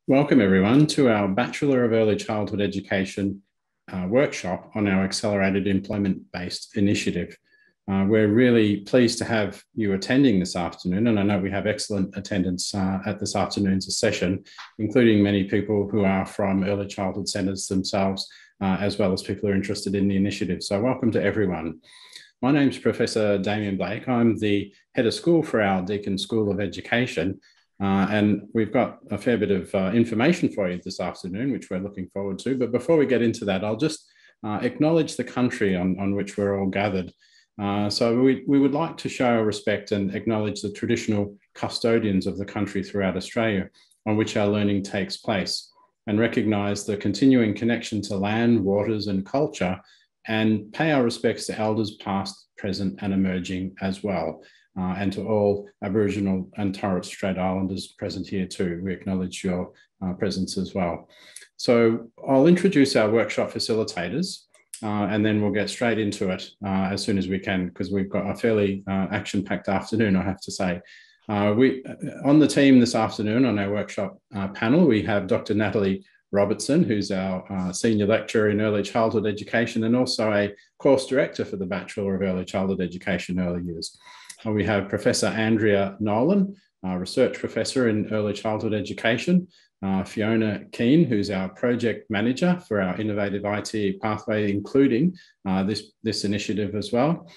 Welcome everyone to our Bachelor of Early Childhood Education workshop on our accelerated employment-based initiative. We're really pleased to have you attending this afternoon, and I know we have excellent attendance at this afternoon's session, including many people who are from early childhood centres themselves, as well as people who are interested in the initiative. So welcome to everyone. My name's Professor Damien Blake. I'm the head of school for our Deakin School of Education. And we've got a fair bit of information for you this afternoon, which we're looking forward to. But before we get into that, I'll just acknowledge the country on which we're all gathered. So we would like to show respect and acknowledge the traditional custodians of the country throughout Australia on which our learning takes place, and recognise the continuing connection to land, waters and culture, and pay our respects to elders past, present and emerging as well. And to all Aboriginal and Torres Strait Islanders present here too. We acknowledge your presence as well. So I'll introduce our workshop facilitators and then we'll get straight into it as soon as we can, because we've got a fairly action-packed afternoon, I have to say. On the team this afternoon on our workshop panel, we have Dr. Natalie Robertson, who's our Senior Lecturer in Early Childhood Education and also a Course Director for the Bachelor of Early Childhood Education Early Years. We have Professor Andrea Nolan, Research Professor in Early Childhood Education, Fiona Keane, who's our Project Manager for our Innovative IT Pathway, including this initiative as well.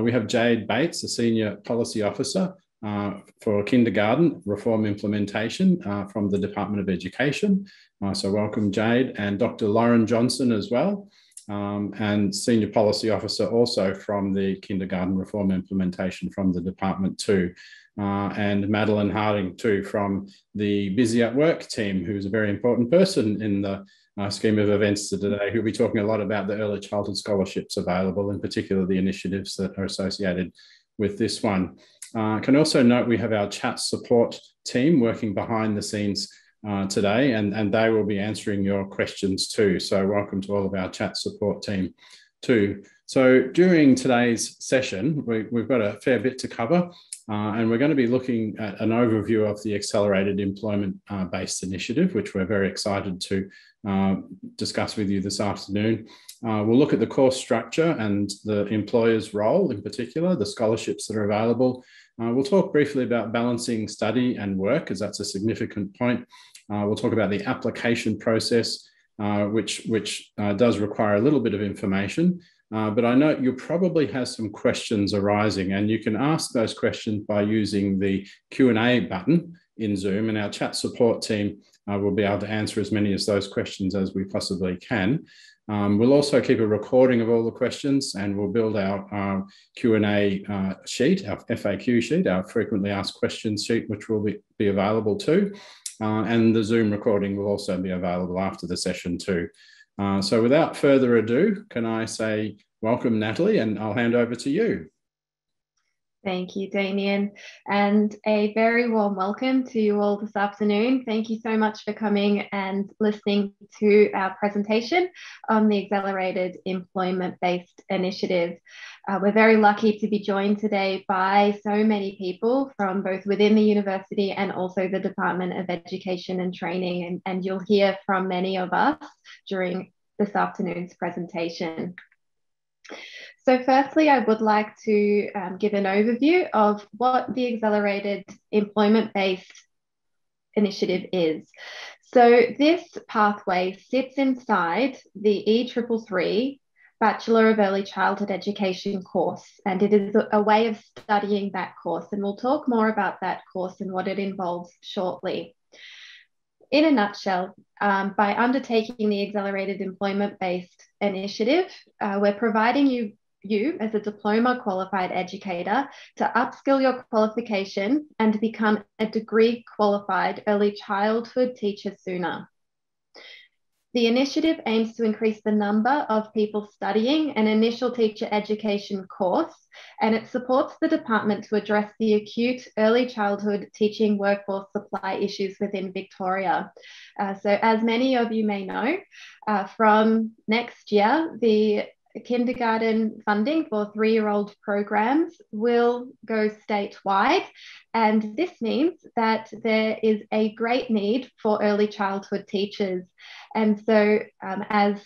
We have Jade Bates, the Senior Policy Officer for Kindergarten Reform Implementation from the Department of Education. So welcome, Jade, and Dr. Lauren Johnson as well. And Senior Policy Officer also from the Kindergarten Reform Implementation from the department too. And Madeline Harding too from the Busy at Work team, who's a very important person in the scheme of events today, who'll be talking a lot about the early childhood scholarships available, in particular the initiatives that are associated with this one. Can also note we have our chat support team working behind the scenes today, and they will be answering your questions too. So welcome to all of our chat support team too. So during today's session, we've got a fair bit to cover, and we're going to be looking at an overview of the Accelerated Employment-Based Initiative, which we're very excited to discuss with you this afternoon. We'll look at the course structure and the employer's role in particular, the scholarships that are available. We'll talk briefly about balancing study and work, as that's a significant point. We'll talk about the application process, which does require a little bit of information. But I know you probably have some questions arising, and you can ask those questions by using the Q&A button in Zoom, and our chat support team will be able to answer as many of those questions as we possibly can. We'll also keep a recording of all the questions, and we'll build our Q&A sheet, our FAQ sheet, our frequently asked questions sheet, which will be available too. And the Zoom recording will also be available after the session too. So without further ado, can I say welcome, Natalie, and I'll hand over to you. Thank you, Damien, and a very warm welcome to you all this afternoon. Thank you so much for coming and listening to our presentation on the Accelerated Employment-Based Initiative. We're very lucky to be joined today by so many people from both within the university and also the Department of Education and Training, and you'll hear from many of us during this afternoon's presentation. So firstly, I would like to give an overview of what the Accelerated Employment-Based Initiative is. So this pathway sits inside the E333 Bachelor of Early Childhood Education course, and it is a way of studying that course, and we'll talk more about that course and what it involves shortly. In a nutshell, by undertaking the Accelerated Employment-Based Initiative, we're providing you as a diploma qualified educator to upskill your qualification and become a degree qualified early childhood teacher sooner. The initiative aims to increase the number of people studying an initial teacher education course, and it supports the department to address the acute early childhood teaching workforce supply issues within Victoria. So as many of you may know, from next year, the kindergarten funding for three-year-old programs will go statewide. And this means that there is a great need for early childhood teachers. And so as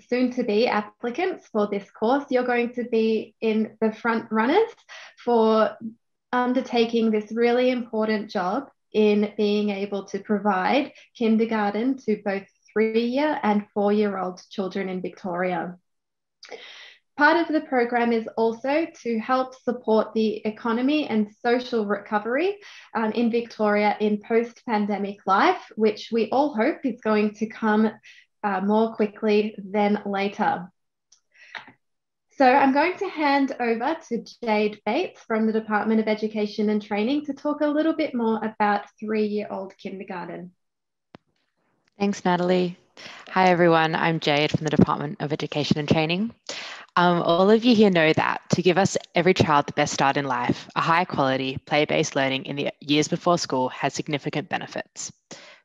soon-to-be applicants for this course, you're going to be in the front runners for undertaking this really important job in being able to provide kindergarten to both 3-year and 4-year-old children in Victoria. Part of the program is also to help support the economy and social recovery in Victoria in post-pandemic life, which we all hope is going to come more quickly than later. So I'm going to hand over to Jade Bates from the Department of Education and Training to talk a little bit more about 3-year-old kindergarten. Thanks, Natalie. Hi, everyone. I'm Jade from the Department of Education and Training. All of you here know that to give us every child the best start in life, a high quality play-based learning in the years before school has significant benefits.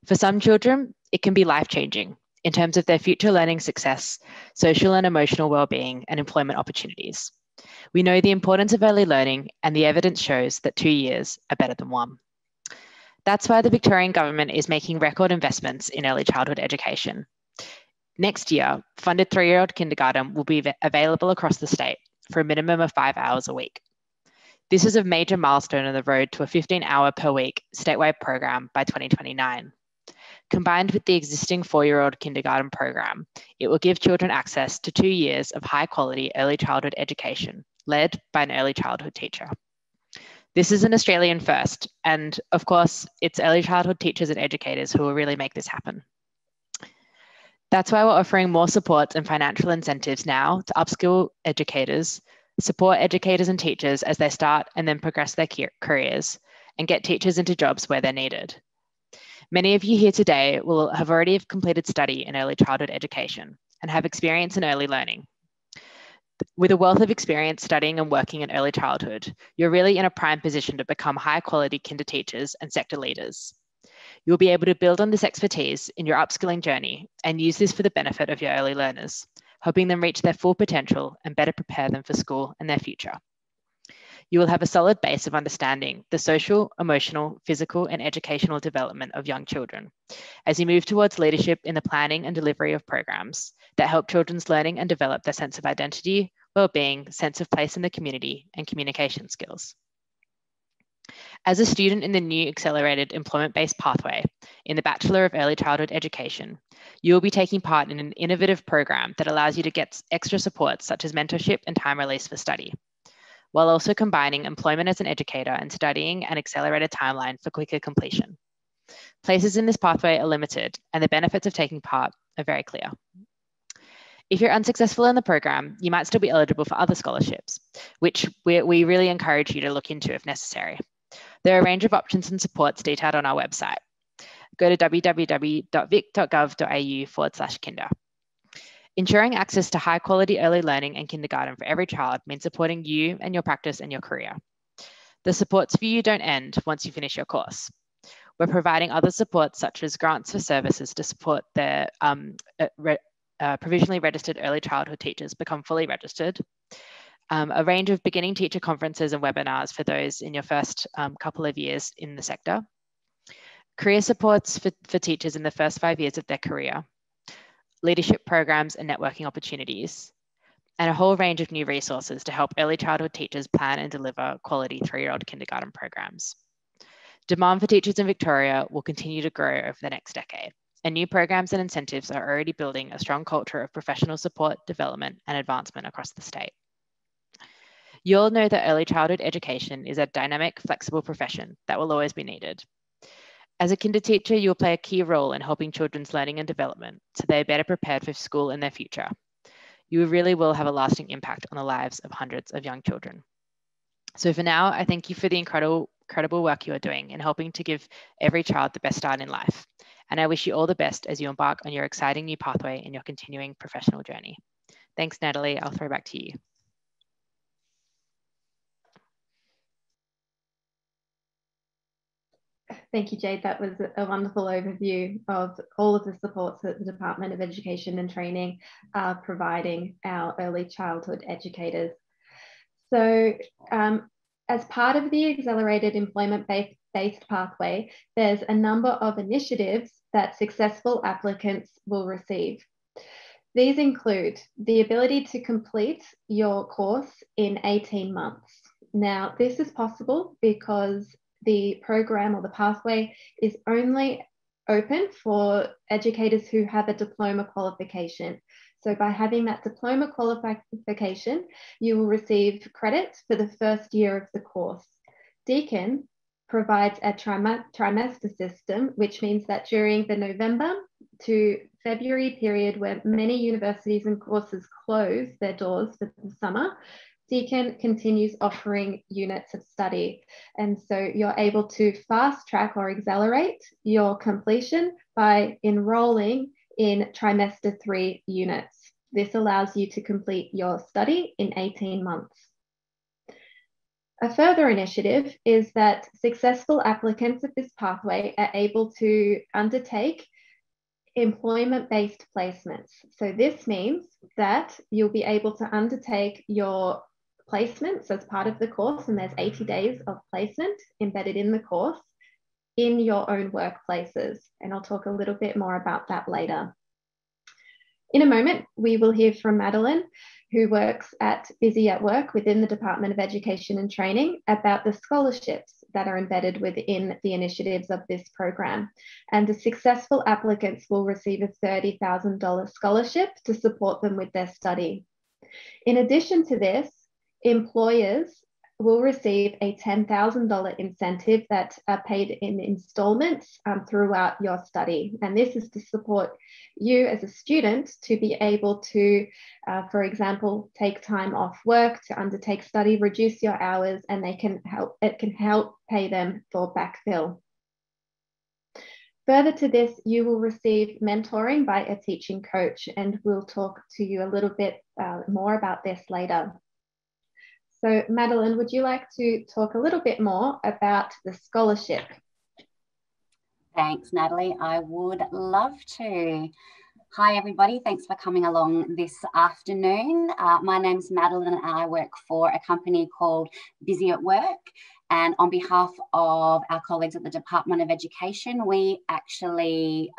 For some children, it can be life-changing in terms of their future learning success, social and emotional well-being, and employment opportunities. We know the importance of early learning, and the evidence shows that 2 years are better than 1. That's why the Victorian government is making record investments in early childhood education. Next year, funded 3-year-old kindergarten will be available across the state for a minimum of 5 hours a week. This is a major milestone on the road to a 15-hour per week statewide program by 2029. Combined with the existing 4-year-old kindergarten program, it will give children access to 2 years of high-quality early childhood education, led by an early childhood teacher. This is an Australian first, and of course, it's early childhood teachers and educators who will really make this happen. That's why we're offering more supports and financial incentives now to upskill educators, support educators and teachers as they start and then progress their careers, and get teachers into jobs where they're needed. Many of you here today will have already completed study in early childhood education and have experience in early learning. With a wealth of experience studying and working in early childhood, you're really in a prime position to become high quality kinder teachers and sector leaders. You'll be able to build on this expertise in your upskilling journey and use this for the benefit of your early learners, helping them reach their full potential and better prepare them for school and their future. You will have a solid base of understanding the social, emotional, physical, and educational development of young children as you move towards leadership in the planning and delivery of programs that help children's learning and develop their sense of identity, well-being, sense of place in the community, and communication skills. As a student in the new accelerated employment-based pathway in the Bachelor of Early Childhood Education, you will be taking part in an innovative program that allows you to get extra support such as mentorship and time release for study, while also combining employment as an educator and studying an accelerated timeline for quicker completion. Places in this pathway are limited, and the benefits of taking part are very clear. If you're unsuccessful in the program, you might still be eligible for other scholarships, which we really encourage you to look into if necessary. There are a range of options and supports detailed on our website. Go to www.vic.gov.au/kinder. Ensuring access to high quality early learning and kindergarten for every child means supporting you and your practice and your career. The supports for you don't end once you finish your course. We're providing other supports such as grants for services to support their provisionally registered early childhood teachers become fully registered, a range of beginning teacher conferences and webinars for those in your first couple of years in the sector, career supports for teachers in the first 5 years of their career, leadership programs and networking opportunities, and a whole range of new resources to help early childhood teachers plan and deliver quality 3-year-old kindergarten programs. Demand for teachers in Victoria will continue to grow over the next decade, and new programs and incentives are already building a strong culture of professional support, development, and advancement across the state. You all know that early childhood education is a dynamic, flexible profession that will always be needed. As a kinder teacher, you will play a key role in helping children's learning and development so they are better prepared for school and their future. You really will have a lasting impact on the lives of hundreds of young children. So for now, I thank you for the incredible work you are doing in helping to give every child the best start in life. And I wish you all the best as you embark on your exciting new pathway in your continuing professional journey. Thanks, Natalie. I'll throw back to you. Thank you, Jade. That was a wonderful overview of all of the supports that the Department of Education and Training are providing our early childhood educators. So as part of the accelerated employment-based pathway, there's a number of initiatives that successful applicants will receive. These include the ability to complete your course in 18 months. Now, this is possible because the program or the pathway is only open for educators who have a diploma qualification. So by having that diploma qualification, you will receive credit for the first year of the course. Deakin provides a trimester system, which means that during the November to February period, where many universities and courses close their doors for the summer, Deakin continues offering units of study. And so you're able to fast track or accelerate your completion by enrolling in trimester 3 units. This allows you to complete your study in 18 months. A further initiative is that successful applicants of this pathway are able to undertake employment-based placements. So this means that you'll be able to undertake your placements as part of the course, and there's 80 days of placement embedded in the course in your own workplaces. And I'll talk a little bit more about that later. In a moment, we will hear from Madeline, who works at Busy at Work within the Department of Education and Training, about the scholarships that are embedded within the initiatives of this program. And the successful applicants will receive a $30,000 scholarship to support them with their study. In addition to this, employers will receive a $10,000 incentive that are paid in installments throughout your study. And this is to support you as a student to be able to, for example, take time off work to undertake study, reduce your hours, and it can help pay them for backfill. Further to this, you will receive mentoring by a teaching coach, and we'll talk to you a little bit more about this later. So Madeline, would you like to talk a little bit more about the scholarship? Thanks, Natalie. I would love to. Hi, everybody. Thanks for coming along this afternoon. My name's Madeline and I work for a company called Busy at Work. And on behalf of our colleagues at the Department of Education, we actually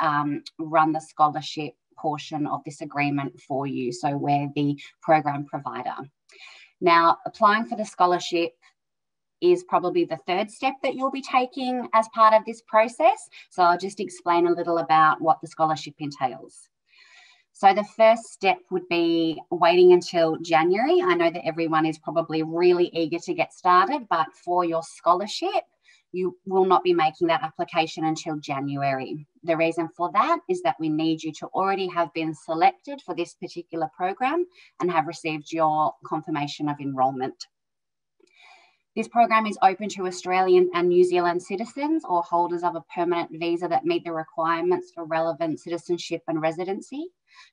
run the scholarship portion of this agreement for you. So we're the program provider. Now, applying for the scholarship is probably the third step that you'll be taking as part of this process. So I'll just explain a little about what the scholarship entails. So the first step would be waiting until January. I know that everyone is probably really eager to get started, but for your scholarship, you will not be making that application until January. The reason for that is that we need you to already have been selected for this particular program and have received your confirmation of enrolment. This program is open to Australian and New Zealand citizens or holders of a permanent visa that meet the requirements for relevant citizenship and residency.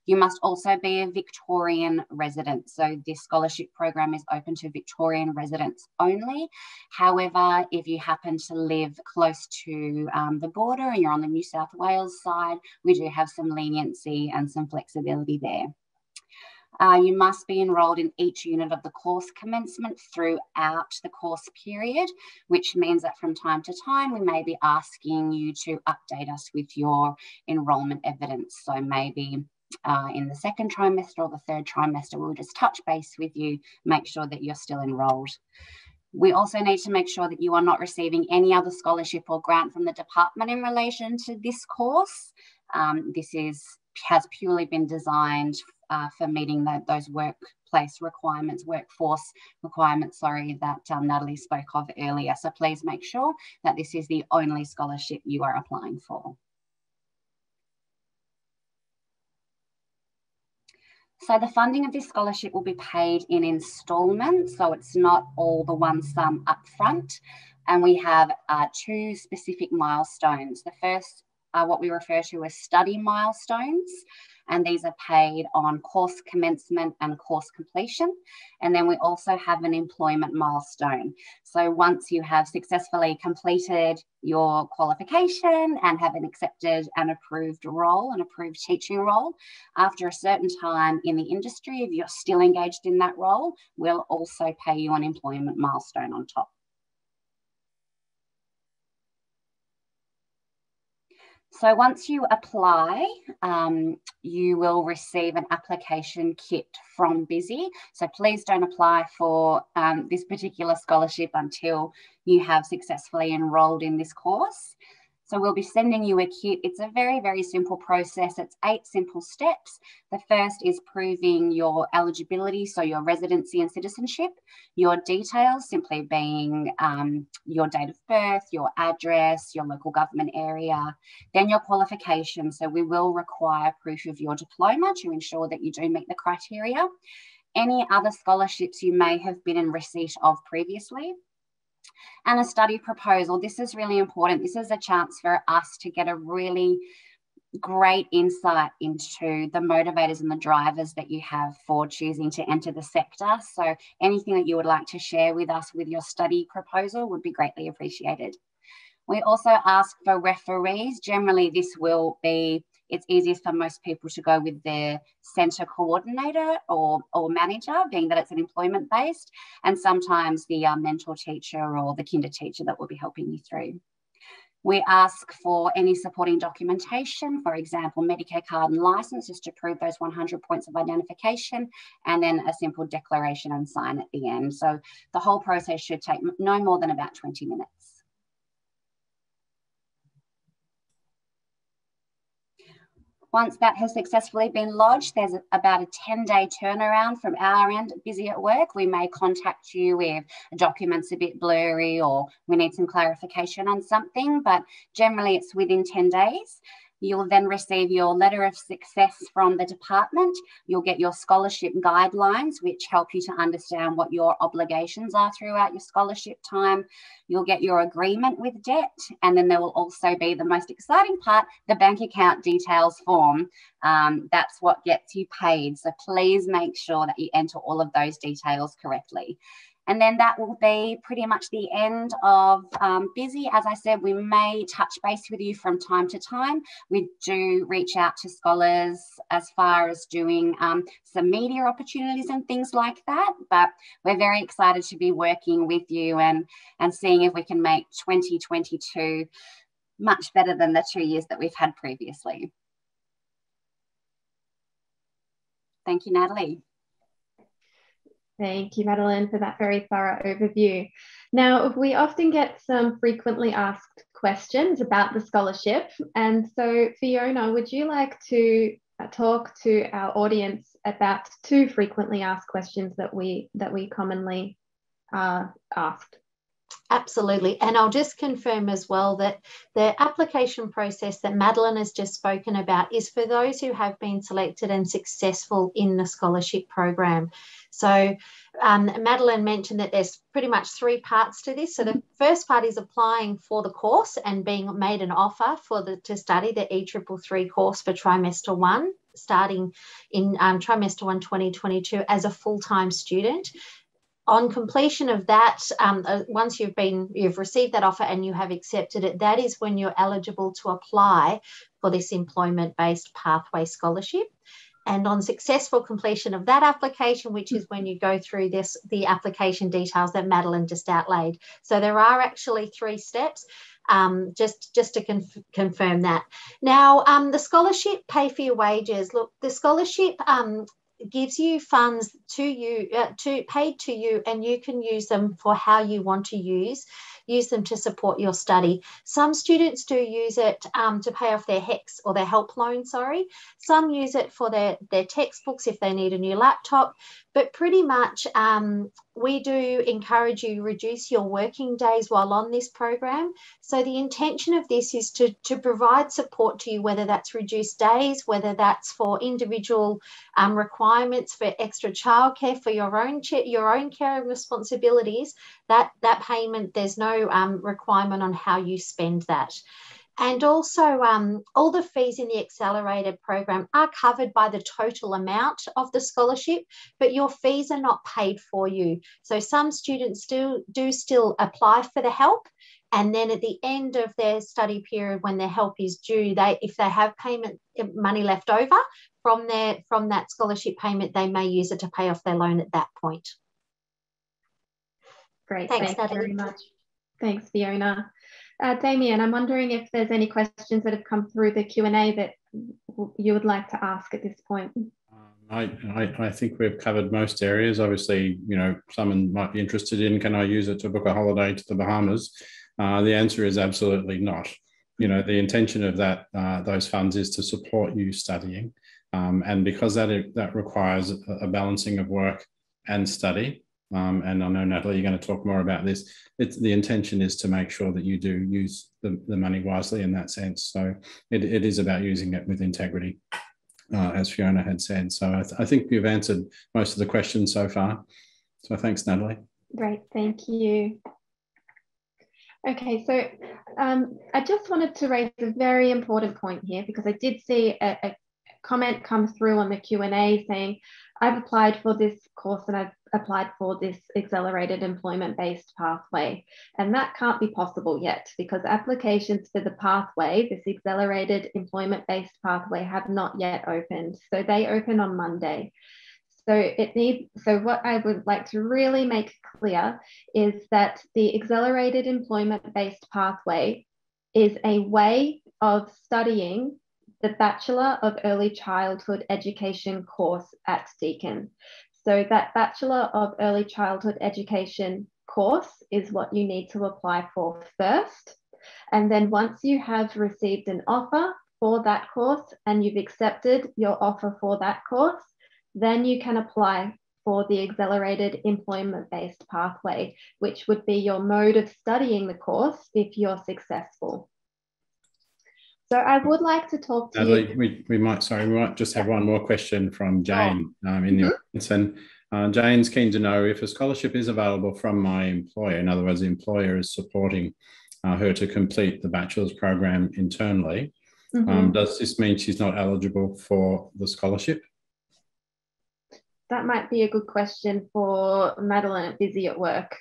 You must also be a Victorian resident. So this scholarship program is open to Victorian residents only. However, if you happen to live close to the border and you're on the New South Wales side, we do have some leniency and some flexibility there. You must be enrolled in each unit of the course commencement throughout the course period, which means that from time to time, we may be asking you to update us with your enrolment evidence. So maybe in the second trimester or the third trimester, we'll just touch base with you, make sure that you're still enrolled. We also need to make sure that you are not receiving any other scholarship or grant from the department in relation to this course. This has purely been designed for meeting those workforce requirements, that Natalie spoke of earlier. So please make sure that this is the only scholarship you are applying for. So the funding of this scholarship will be paid in instalments, so it's not all the one sum up front. And we have two specific milestones. The first are what we refer to as study milestones. And these are paid on course commencement and course completion. And then we also have an employment milestone. So once you have successfully completed your qualification and have an accepted and approved role, an approved teaching role, after a certain time in the industry, if you're still engaged in that role, we'll also pay you an employment milestone on top. So once you apply, you will receive an application kit from Busy. So please don't apply for this particular scholarship until you have successfully enrolled in this course. So we'll be sending you a kit. It's a very, very simple process. It's 8 simple steps. The first is proving your eligibility, so your residency and citizenship, your details simply being your date of birth, your address, your local government area, then your qualification. So we will require proof of your diploma to ensure that you do meet the criteria. Any other scholarships you may have been in receipt of previously. And a study proposal. This is really important. This is a chance for us to get a really great insight into the motivators and the drivers that you have for choosing to enter the sector. So anything that you would like to share with us with your study proposal would be greatly appreciated. We also ask for referees. Generally, this will be, it's easiest for most people to go with their centre coordinator or manager, being that it's an employment based, and sometimes the mentor teacher or the kinder teacher that will be helping you through. We ask for any supporting documentation, for example, Medicare card and licence, just to prove those 100 points of identification, and then a simple declaration and sign at the end. So the whole process should take no more than about 20 minutes. Once that has successfully been lodged, there's about a 10-day turnaround from our end, Busy at Work. We may contact you if a document's a bit blurry or we need some clarification on something, but generally it's within 10 days. You'll then receive your letter of success from the department. You'll get your scholarship guidelines, which help you to understand what your obligations are throughout your scholarship time. You'll get your agreement with debt, and then there will also be the most exciting part, the bank account details form. That's what gets you paid. So please make sure that you enter all of those details correctly. And then that will be pretty much the end of Busy. As I said, we may touch base with you from time to time. We do reach out to scholars as far as doing some media opportunities and things like that. But we're very excited to be working with you and seeing if we can make 2022 much better than the 2 years that we've had previously. Thank you, Natalie. Thank you, Madeline, for that very thorough overview. Now, we often get some frequently asked questions about the scholarship. And so, Fiona, would you like to talk to our audience about 2 frequently asked questions that we commonly asked? Absolutely. And I'll just confirm as well that the application process that Madeline has just spoken about is for those who have been selected and successful in the scholarship program. So Madeline mentioned that there's pretty much 3 parts to this. So the first part is applying for the course and being made an offer to study the EAAA course for trimester 1, starting in trimester 1 2022 as a full-time student. On completion of that, once you've received that offer and you have accepted it, that is when you're eligible to apply for this employment-based pathway scholarship. And on successful completion of that application, which is when you go through the application details that Madeline just outlaid. So there are actually 3 steps, just to confirm that. Now, the scholarship, pay for your wages. Look, the scholarship gives you funds paid to you, and you can use them for how you want to use them to support your study. Some students do use it to pay off their HECS or their help loan, Some use it for their textbooks if they need a new laptop. But pretty much we do encourage you to reduce your working days while on this program. So the intention of this is to provide support to you, whether that's reduced days, whether that's for individual requirements for extra childcare, for your own care and responsibilities. That payment, there's no requirement on how you spend that. And also all the fees in the accelerated program are covered by the total amount of the scholarship, but your fees are not paid for you. So some students do still apply for the help, and then at the end of their study period, when their help is due, if they have payment money left over from that scholarship payment, they may use it to pay off their loan at that point. Great, thanks very much. Thanks, Fiona. Damien, I'm wondering if there's any questions that have come through the Q&A that you would like to ask at this point. I think we've covered most areas. Obviously, you know, someone might be interested in, can I use it to book a holiday to the Bahamas? The answer is absolutely not. You know, the intention of those funds is to support you studying. And because that requires a balancing of work and study, and I know, Natalie, you're going to talk more about this. The intention is to make sure that you do use the money wisely in that sense. So it is about using it with integrity, as Fiona had said. So I think you've answered most of the questions so far. So thanks, Natalie. Great, thank you. Okay, so I just wanted to raise a very important point here, because I did see a comment come through on the Q&A saying, I've applied for this course and I've applied for this accelerated employment-based pathway. And that can't be possible yet, because applications for the pathway, this accelerated employment-based pathway, have not yet opened. So they open on Monday. So what I would like to really make clear is that the accelerated employment-based pathway is a way of studying the Bachelor of Early Childhood Education course at Deakin. So that Bachelor of Early Childhood Education course is what you need to apply for first. And then once you have received an offer for that course and you've accepted your offer for that course, then you can apply for the accelerated employment-based pathway, which would be your mode of studying the course if you're successful. So I would like to talk to Natalie, we might just have one more question from Jane in the audience. And Jane's keen to know if a scholarship is available from my employer. In other words, the employer is supporting her to complete the bachelor's program internally. Does this mean she's not eligible for the scholarship? That might be a good question for Madeline at Busy at Work,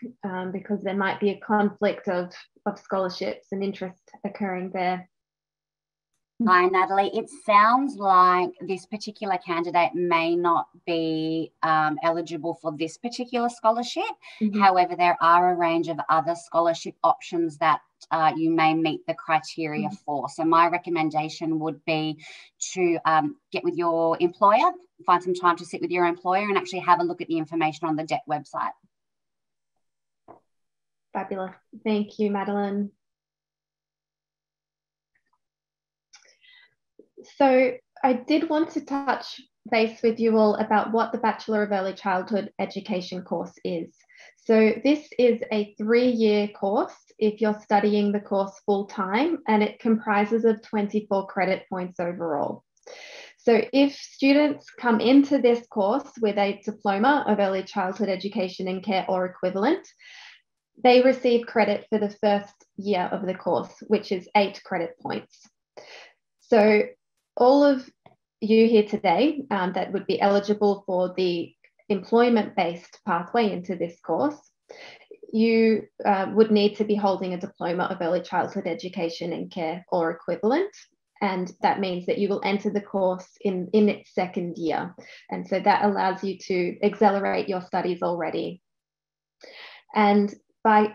because there might be a conflict of scholarships and interest occurring there. Hi, Natalie. It sounds like this particular candidate may not be eligible for this particular scholarship. However, there are a range of other scholarship options that you may meet the criteria for. So my recommendation would be to get with your employer, find some time to sit with your employer and actually have a look at the information on the DET website. Fabulous. Thank you, Madeline. So I did want to touch base with you all about what the Bachelor of Early Childhood Education course is. So this is a 3-year course if you're studying the course full time, and it comprises of 24 credit points overall. So if students come into this course with a diploma of early childhood education and care or equivalent, they receive credit for the first year of the course, which is 8 credit points. So all of you here today that would be eligible for the employment-based pathway into this course, you would need to be holding a diploma of early childhood education and care or equivalent. And that means that you will enter the course in its second year. And so that allows you to accelerate your studies already. And by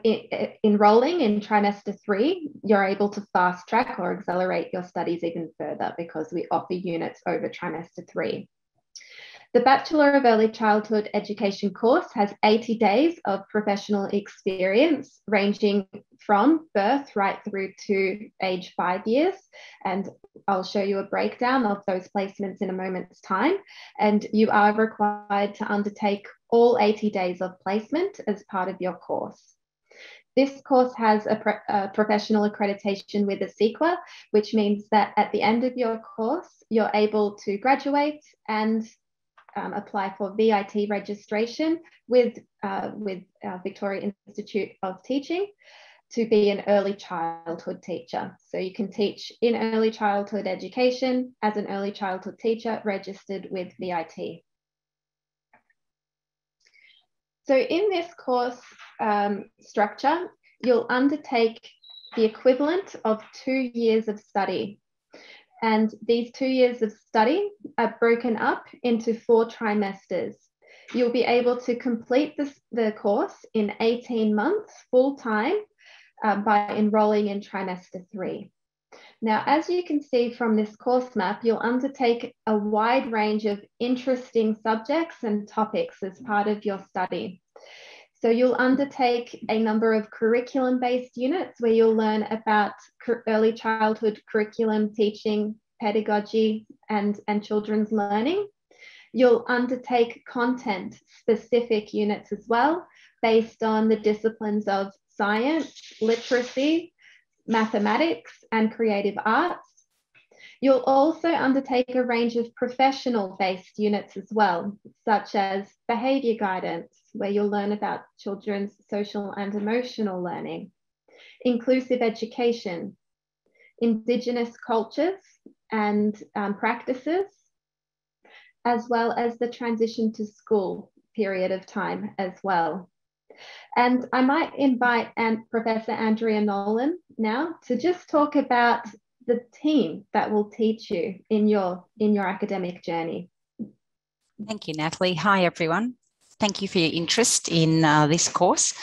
enrolling in trimester 3, you're able to fast track or accelerate your studies even further, because we offer units over trimester 3. The Bachelor of Early Childhood Education course has 80 days of professional experience, ranging from birth right through to age 5 years. And I'll show you a breakdown of those placements in a moment's time. And you are required to undertake all 80 days of placement as part of your course. This course has a professional accreditation with a CEQA, which means that at the end of your course, you're able to graduate and apply for VIT registration with Victoria Institute of Teaching. to be an early childhood teacher. So you can teach in early childhood education as an early childhood teacher registered with VIT. So in this course structure, you'll undertake the equivalent of 2 years of study. And these 2 years of study are broken up into 4 trimesters. You'll be able to complete the course in 18 months full-time by enrolling in trimester 3. Now, as you can see from this course map, you'll undertake a wide range of interesting subjects and topics as part of your study. So you'll undertake a number of curriculum-based units where you'll learn about early childhood curriculum teaching, pedagogy, and children's learning. You'll undertake content-specific units as well, based on the disciplines of science, literacy, mathematics, and creative arts. You'll also undertake a range of professional-based units as well, such as behaviour guidance, where you'll learn about children's social and emotional learning, inclusive education, Indigenous cultures and practices, as well as the transition to school period of time as well. And I might invite Professor Andrea Nolan now to just talk about the team that will teach you in your academic journey. Thank you, Natalie. Hi, everyone. Thank you for your interest in this course.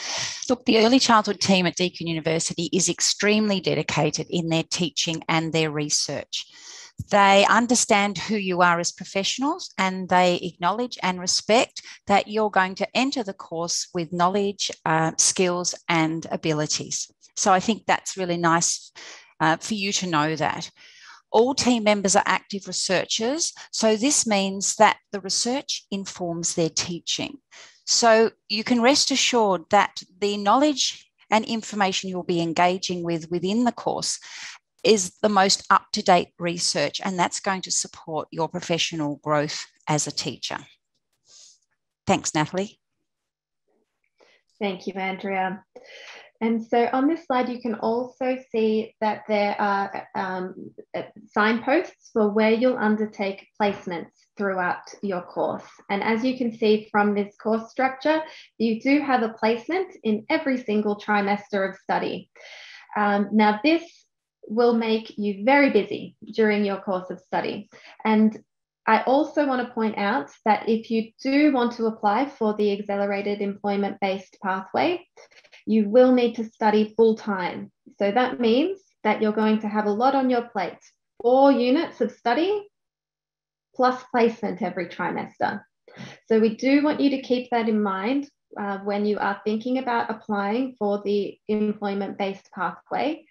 Look, the early childhood team at Deakin University is extremely dedicated in their teaching and their research. They understand who you are as professionals, and they acknowledge and respect that you're going to enter the course with knowledge, skills and abilities. So I think that's really nice for you to know that. All team members are active researchers, so this means that the research informs their teaching. So you can rest assured that the knowledge and information you'll be engaging with within the course is the most up-to-date research, and that's going to support your professional growth as a teacher. Thanks, Natalie. Thank you, Andrea. And so on this slide, you can also see that there are signposts for where you'll undertake placements throughout your course. And as you can see from this course structure, you do have a placement in every single trimester of study. Now, this will make you very busy during your course of study. And I also want to point out that if you do want to apply for the accelerated employment-based pathway, you will need to study full-time. So that means that you're going to have a lot on your plate, 4 units of study plus placement every trimester. So we do want you to keep that in mind when you are thinking about applying for the employment-based pathway,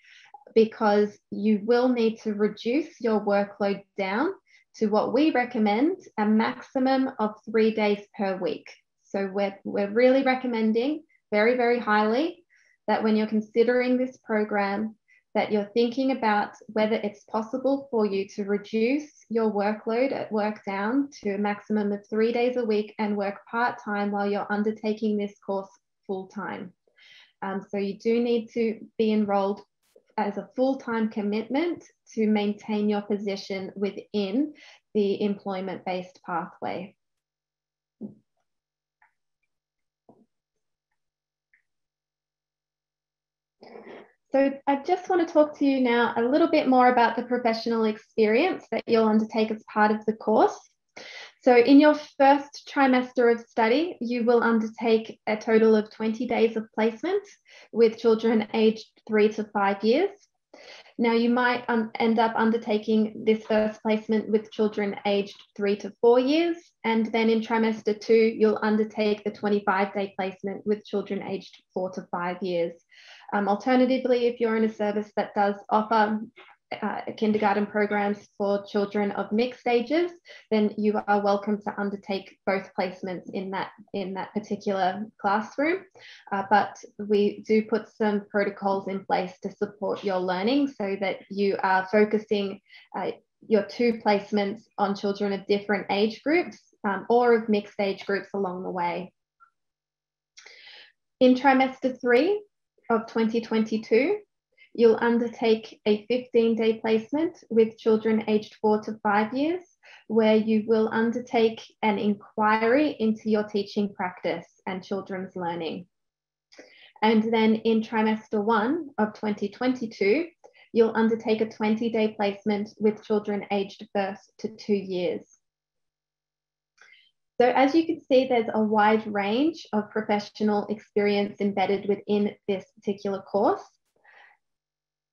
because you will need to reduce your workload down to what we recommend, a maximum of 3 days per week. So we're really recommending very, very highly that when you're considering this program, that you're thinking about whether it's possible for you to reduce your workload at work down to a maximum of 3 days a week and work part-time while you're undertaking this course full-time. So you do need to be enrolled as a full-time commitment to maintain your position within the employment-based pathway. So I just want to talk to you now a little bit more about the professional experience that you'll undertake as part of the course. So in your first trimester of study, you will undertake a total of 20 days of placement with children aged 3 to 5 years. Now you might end up undertaking this first placement with children aged 3 to 4 years. And then in trimester 2, you'll undertake the 25-day placement with children aged 4 to 5 years. Alternatively, if you're in a service that does offer kindergarten programs for children of mixed ages, then you are welcome to undertake both placements in that particular classroom. But we do put some protocols in place to support your learning so that you are focusing your 2 placements on children of different age groups or of mixed age groups along the way. In trimester 3, of 2022, you'll undertake a 15-day placement with children aged 4 to 5 years, where you will undertake an inquiry into your teaching practice and children's learning. And then in trimester 1 of 2022, you'll undertake a 20-day placement with children aged 1 to 2 years. So as you can see, there's a wide range of professional experience embedded within this particular course.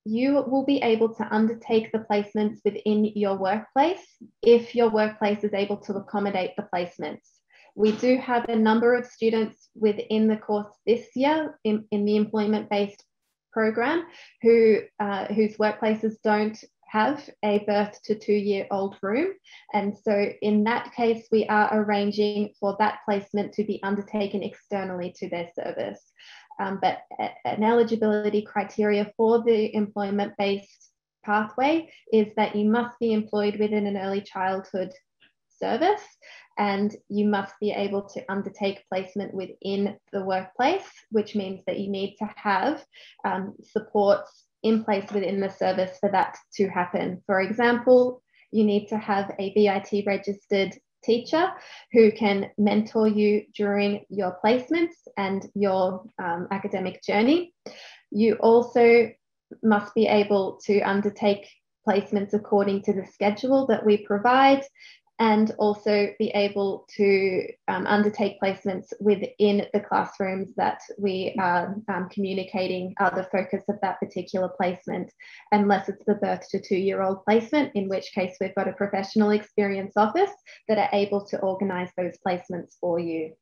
You will be able to undertake the placements within your workplace if your workplace is able to accommodate the placements. We do have a number of students within the course this year in the employment-based program whose workplaces don't have a birth to 2-year-old room. And so in that case, we are arranging for that placement to be undertaken externally to their service. But an eligibility criteria for the employment-based pathway is that you must be employed within an early childhood service, and you must be able to undertake placement within the workplace, which means that you need to have supports in place within the service for that to happen. For example, you need to have a VIT registered teacher who can mentor you during your placements and your academic journey. You also must be able to undertake placements according to the schedule that we provide, and also be able to undertake placements within the classrooms that we are communicating are the focus of that particular placement, unless it's the birth to 2-year-old placement, in which case we've got a professional experience office that are able to organise those placements for you.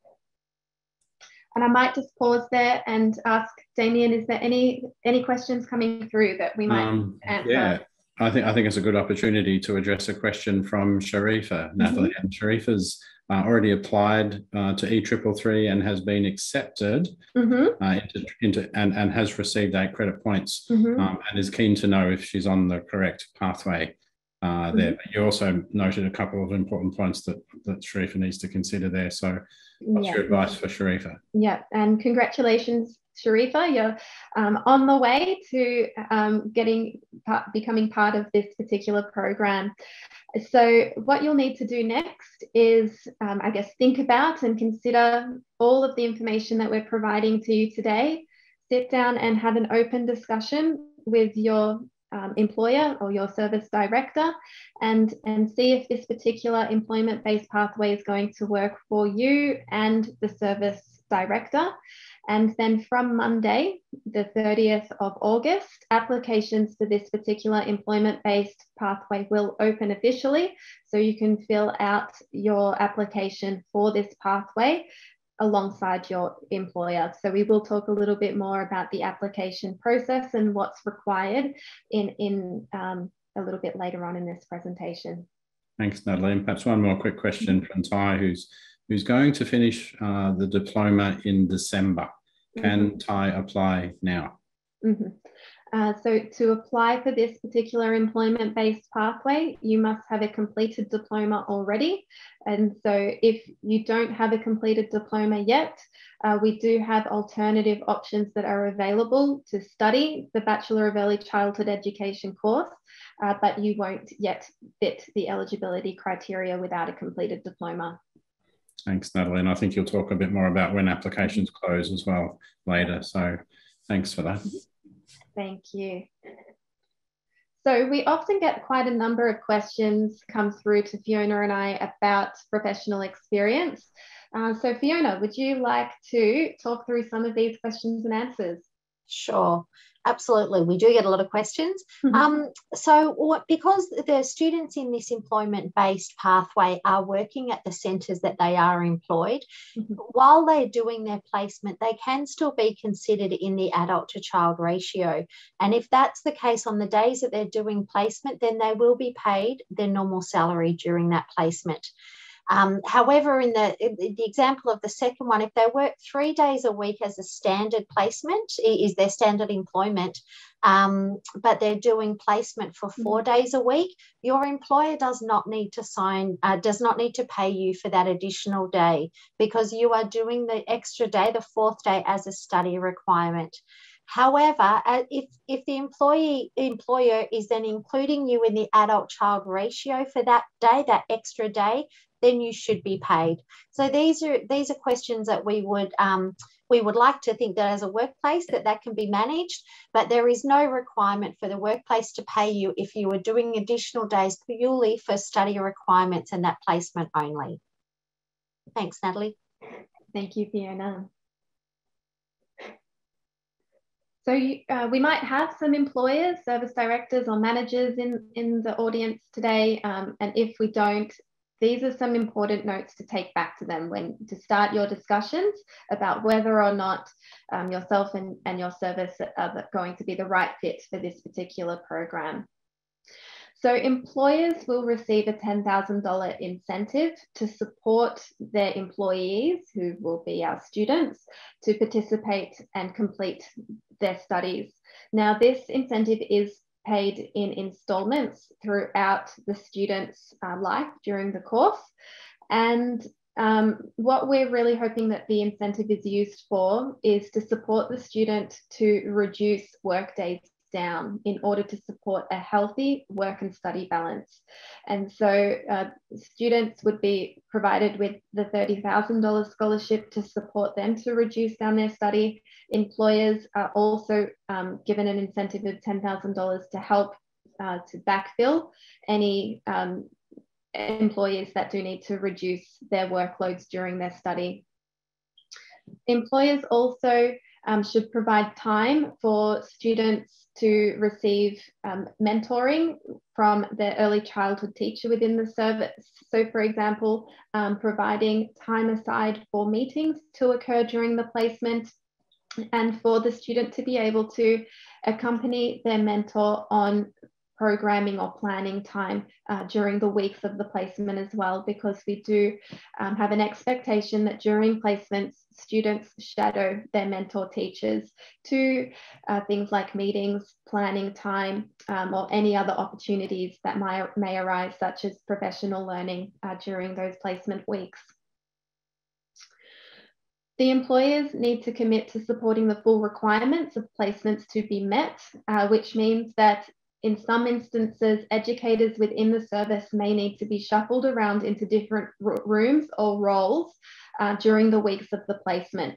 And I might just pause there and ask Damien, is there any questions coming through that we might answer? Yeah. I think it's a good opportunity to address a question from Sharifa, Natalie. And Sharifa's already applied to E333 and has been accepted and has received 8 credit points and is keen to know if she's on the correct pathway there. But you also noted a couple of important points that Sharifa needs to consider there. So what's your advice for Sharifa? Yeah, and congratulations, Sharifa, you're on the way to becoming part of this particular program. So what you'll need to do next is, I guess, think about and consider all of the information that we're providing to you today. Sit down and have an open discussion with your employer or your service director and see if this particular employment-based pathway is going to work for you and the service director. And then from Monday, the 30th of August, applications for this particular employment-based pathway will open officially. So you can fill out your application for this pathway alongside your employer. So we will talk a little bit more about the application process and what's required in a little bit later on in this presentation. Thanks, Natalie. And perhaps one more quick question from Ty, who's going to finish the diploma in December. Can Ty apply now? So to apply for this particular employment-based pathway, you must have a completed diploma already. And so if you don't have a completed diploma yet, we do have alternative options that are available to study the Bachelor of Early Childhood Education course, but you won't yet fit the eligibility criteria without a completed diploma. Thanks, Natalie. And I think you'll talk a bit more about when applications close as well later. So thanks for that. Thank you. So we often get quite a number of questions come through to Fiona and I about professional experience. So Fiona, would you like to talk through some of these questions and answers? Sure. Absolutely. We do get a lot of questions. Because the students in this employment-based pathway are working at the centres that they are employed, while they're doing their placement, they can still be considered in the adult to child ratio. And if that's the case on the days that they're doing placement, then they will be paid their normal salary during that placement. However, in the example of the second one, if they work 3 days a week as a standard placement, is their standard employment, but they're doing placement for 4 days a week, your employer does not need to pay you for that additional day, because you are doing the extra day, the 4th day, as a study requirement. However, if the employer is then including you in the adult-child ratio for that day, that extra day, then you should be paid. So these are questions that we would like to think that as a workplace that can be managed, but there is no requirement for the workplace to pay you if you are doing additional days purely for study requirements and that placement only. Thanks, Natalie. Thank you, Fiona. So we might have some employers, service directors or managers in the audience today. And if we don't, these are some important notes to take back to them to start your discussions about whether or not yourself and your service are going to be the right fit for this particular program. So employers will receive a $10,000 incentive to support their employees, who will be our students, to participate and complete their studies. Now, this incentive is paid in installments throughout the student's life during the course. And what we're really hoping that the incentive is used for is to support the student to reduce work days down in order to support a healthy work and study balance. And so students would be provided with the $30,000 scholarship to support them to reduce down their study. Employers are also given an incentive of $10,000 to help to backfill any employees that do need to reduce their workloads during their study. Employers also should provide time for students to receive mentoring from their early childhood teacher within the service. So for example, providing time aside for meetings to occur during the placement and for the student to be able to accompany their mentor on programming or planning time during the weeks of the placement as well, because we do have an expectation that during placements, students shadow their mentor teachers to things like meetings, planning time, or any other opportunities that may arise, such as professional learning during those placement weeks. The employers need to commit to supporting the full requirements of placements to be met, which means that in some instances, educators within the service may need to be shuffled around into different rooms or roles during the weeks of the placement.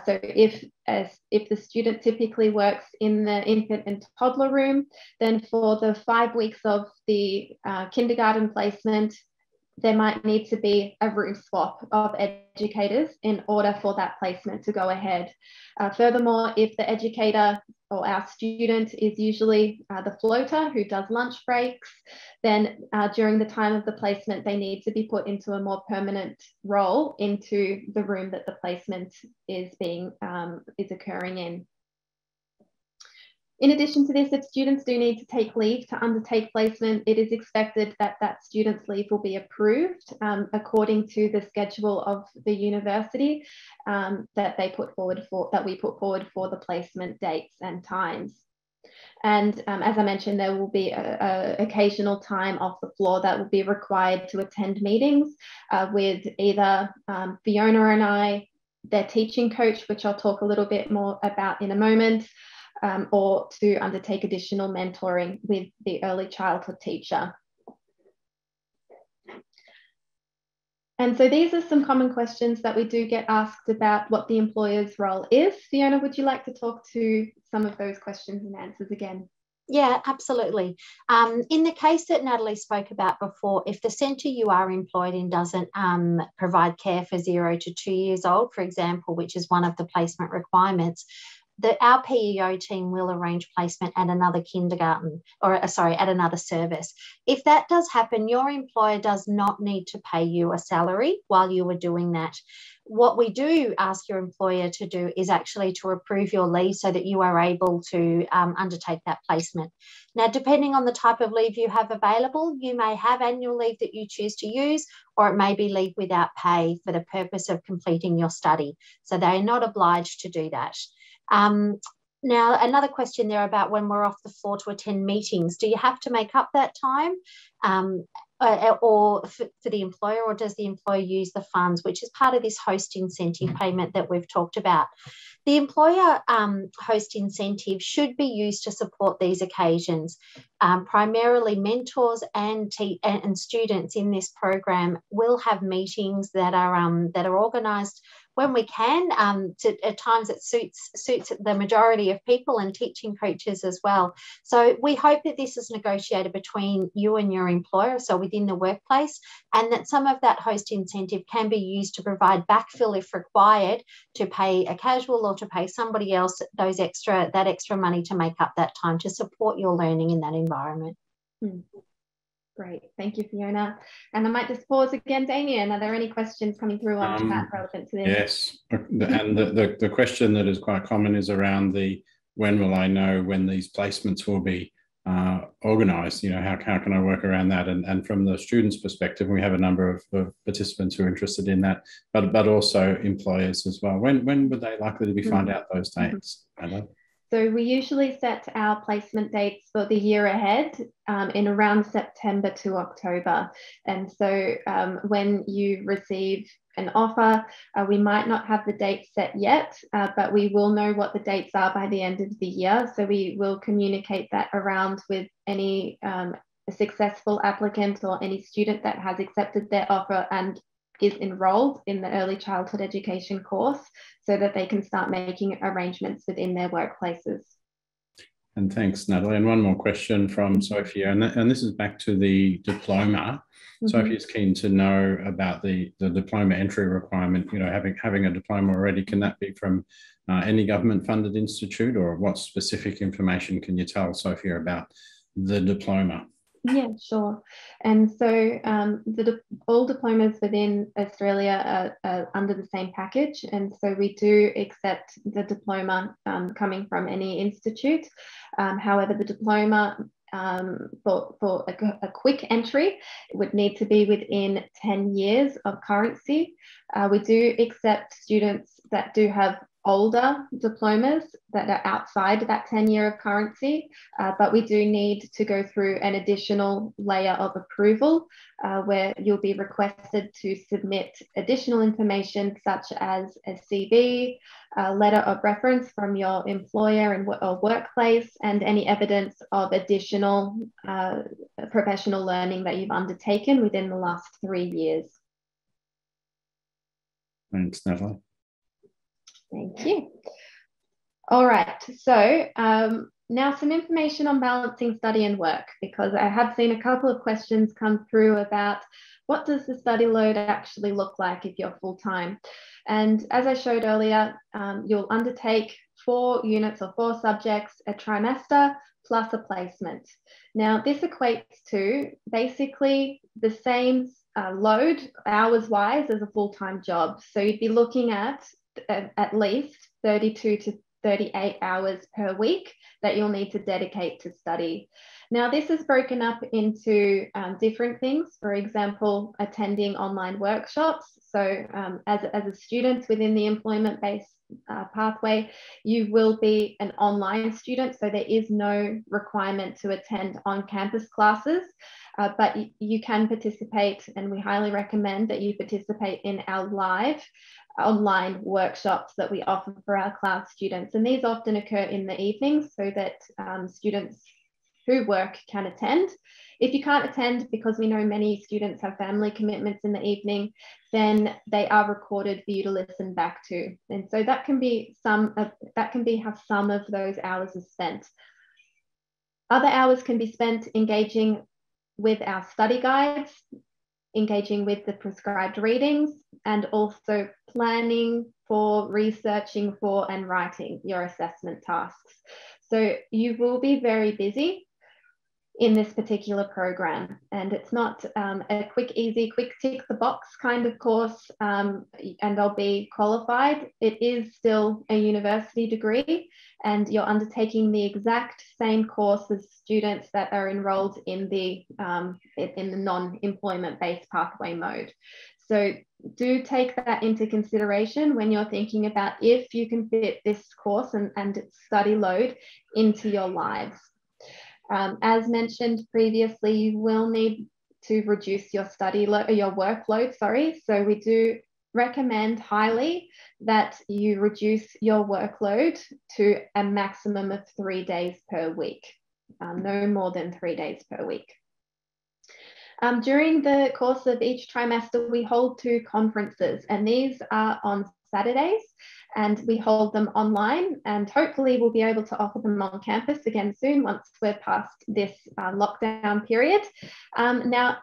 So if the student typically works in the infant and toddler room, then for the 5 weeks of the kindergarten placement, there might need to be a room swap of educators in order for that placement to go ahead. Furthermore, if the educator or our student is usually the floater who does lunch breaks, then during the time of the placement, they need to be put into a more permanent role into the room that the placement is occurring in. In addition to this, if students do need to take leave to undertake placement, it is expected that that student's leave will be approved according to the schedule of the university that we put forward for the placement dates and times. And as I mentioned, there will be a occasional time off the floor that will be required to attend meetings with either Fiona and I, their teaching coach, which I'll talk a little bit more about in a moment, or to undertake additional mentoring with the early childhood teacher. And so these are some common questions that we do get asked about what the employer's role is. Fiona, would you like to talk to some of those questions and answers again? Yeah, absolutely. In the case that Natalie spoke about before, if the centre you are employed in doesn't provide care for 0 to 2 years old, for example, which is one of the placement requirements, our PEO team will arrange placement at another kindergarten, or at another service. If that does happen, your employer does not need to pay you a salary while you are doing that. What we do ask your employer to do is actually to approve your leave so that you are able to undertake that placement. Now, depending on the type of leave you have available, you may have annual leave that you choose to use, or it may be leave without pay for the purpose of completing your study. So they are not obliged to do that. Now, another question there about when we're off the floor to attend meetings. Do you have to make up that time? or for the employer, or does the employer use the funds, which is part of this host incentive payment that we've talked about? The employer host incentive should be used to support these occasions. Primarily mentors and students in this program will have meetings that are organised when we can, at times that suits the majority of people, and teaching coaches as well. So we hope that this is negotiated between you and your employer, so within the workplace, and that some of that host incentive can be used to provide backfill if required, to pay a casual or to pay somebody else that extra money to make up that time to support your learning in that environment. Great, thank you, Fiona. And I might just pause again, Damien. Are there any questions coming through on chat relevant to this? Yes, and the question that is quite common is around when will I know when these placements will be organised? You know, how can I work around that? And from the students' perspective, we have a number of participants who are interested in that, but also employers as well. When would they likely to be find out those dates? So we usually set our placement dates for the year ahead in around September to October. And so when you receive an offer, we might not have the date set yet, but we will know what the dates are by the end of the year. So we will communicate that around with any successful applicant or any student that has accepted their offer and is enrolled in the early childhood education course, so that they can start making arrangements within their workplaces. And thanks, Natalie. And one more question from Sophia, and this is back to the diploma. Sophie's keen to know about the diploma entry requirement. You know, having a diploma already, can that be from any government-funded institute, or what specific information can you tell Sophia about the diploma? Yeah, sure. And so all diplomas within Australia are under the same package. And so we do accept the diploma coming from any institute. However, the diploma for a quick entry would need to be within 10 years of currency. We do accept students that do have older diplomas that are outside that 10-year of currency, but we do need to go through an additional layer of approval where you'll be requested to submit additional information such as a CV, a letter of reference from your employer or workplace, and any evidence of additional professional learning that you've undertaken within the last 3 years. Thanks, Natalie. Thank you. All right, so now some information on balancing study and work, because I have seen a couple of questions come through about what does the study load actually look like if you're full-time. And as I showed earlier, you'll undertake 4 units or 4 subjects a trimester plus a placement. Now this equates to basically the same load hours-wise as a full-time job. So you'd be looking at least 32 to 38 hours per week that you'll need to dedicate to study. Now, this is broken up into different things. For example, attending online workshops. So as a student within the employment-based pathway, you will be an online student. So there is no requirement to attend on-campus classes, but you can participate, and we highly recommend that you participate in our live online workshops that we offer for our class students. And these often occur in the evenings so that students who work can attend. If you can't attend, because we know many students have family commitments in the evening, then they are recorded for you to listen back to. And so that can be how some of those hours are spent. Other hours can be spent engaging with our study guides, engaging with the prescribed readings, and also planning for, researching for, and writing your assessment tasks. So you will be very busy in this particular program, and it's not a quick tick the box kind of course and I'll be qualified. It is still a university degree, and you're undertaking the exact same course as students that are enrolled in the non-employment based pathway mode. So do take that into consideration when you're thinking about if you can fit this course and its study load into your lives. As mentioned previously, you will need to reduce your your workload, sorry. So we do recommend highly that you reduce your workload to a maximum of 3 days per week, no more than 3 days per week. During the course of each trimester, we hold 2 conferences, and these are on Saturdays, and we hold them online, and hopefully we'll be able to offer them on campus again soon once we're past this lockdown period. Now,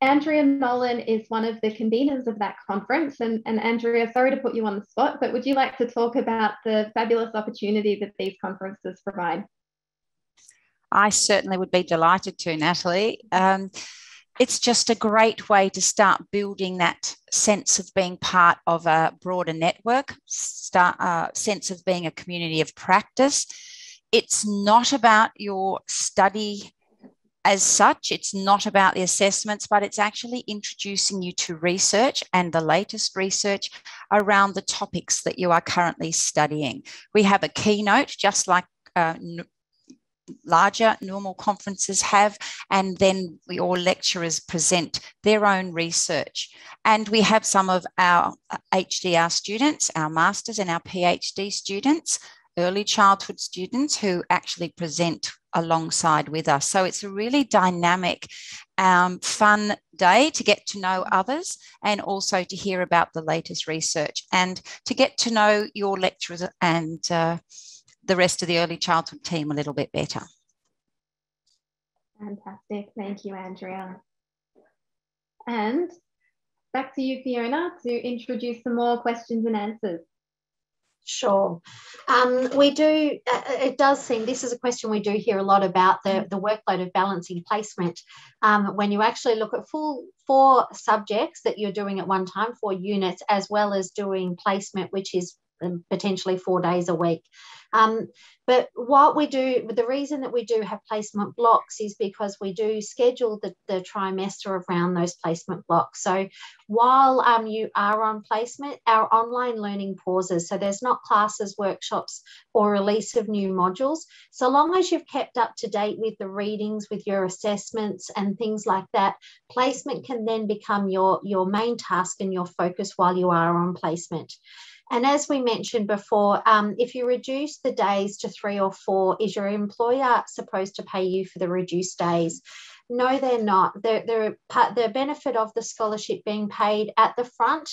Andrea Nolan is one of the conveners of that conference, and Andrea, sorry to put you on the spot, but would you like to talk about the fabulous opportunity that these conferences provide? I certainly would be delighted to, Natalie. It's just a great way to start building that sense of being part of a broader network, sense of being a community of practice. It's not about your study as such, it's not about the assessments, but it's actually introducing you to research and the latest research around the topics that you are currently studying. We have a keynote, just like larger normal conferences have, and then all lecturers present their own research. And we have some of our HDR students, our masters and our PhD students, early childhood students who actually present alongside with us. So it's a really dynamic, fun day to get to know others and also to hear about the latest research and to get to know your lecturers and the rest of the early childhood team a little bit better. Fantastic. Thank you, Andrea. And back to you, Fiona, to introduce some more questions and answers. Sure. We do, it does seem, this is a question we do hear a lot about, the workload of balancing placement. When you actually look at 4 subjects that you're doing at one time, 4 units, as well as doing placement, which is potentially 4 days a week. But what we do, the reason that we do have placement blocks is because we do schedule the trimester around those placement blocks. So while you are on placement, our online learning pauses. So there's not classes, workshops, or release of new modules. So long as you've kept up to date with the readings, with your assessments and things like that, placement can then become your main task and your focus while you are on placement. And as we mentioned before, if you reduce the days to 3 or 4, is your employer supposed to pay you for the reduced days? No, they're not. The benefit of the scholarship being paid at the front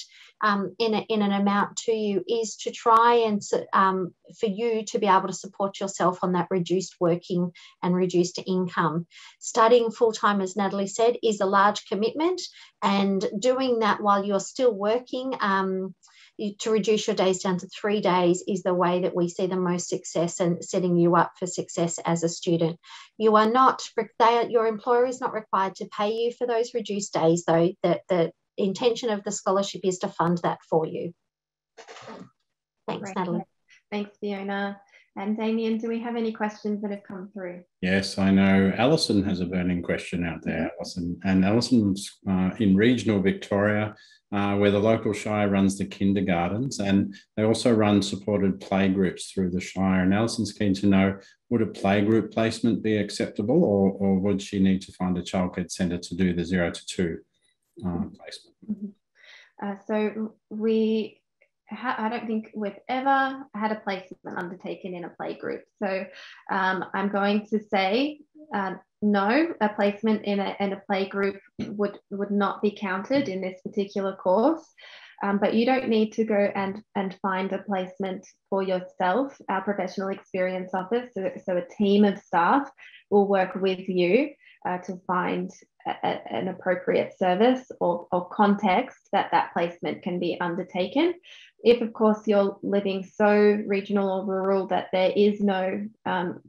in an amount to you is to try and for you to be able to support yourself on that reduced working and reduced income. Studying full-time, as Natalie said, is a large commitment, and doing that while you're still working, to reduce your days down to 3 days is the way that we see the most success and setting you up for success as a student. You are not, your employer is not required to pay you for those reduced days, though. The intention of the scholarship is to fund that for you. Thanks, Great. Natalie. Thanks, Fiona. And Damien, do we have any questions that have come through? Yes, I know Alison has a burning question out there, Alison. And Alison's in regional Victoria, where the local shire runs the kindergartens, and they also run supported playgroups through the shire. And Alison's keen to know, would a playgroup placement be acceptable, or would she need to find a childcare centre to do the 0 to 2 placement? So I don't think we've ever had a placement undertaken in a playgroup. So I'm going to say no, a placement in a playgroup would not be counted in this particular course. But you don't need to go and find a placement for yourself. Our professional experience office, so a team of staff, will work with you to find an appropriate service or context that placement can be undertaken. If, of course, you're living so regional or rural that there is no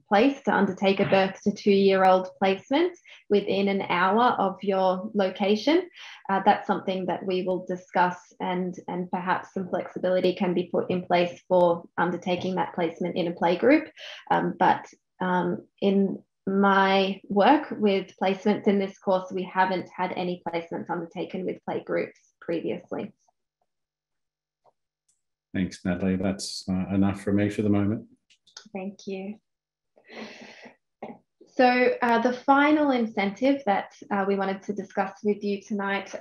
place to undertake a birth to 2-year-old placement within an hour of your location, that's something that we will discuss, and perhaps some flexibility can be put in place for undertaking that placement in a playgroup. But in my work with placements in this course, we haven't had any placements undertaken with playgroups previously. Thanks, Natalie. That's enough for me for the moment. Thank you. So the final incentive that we wanted to discuss with you tonight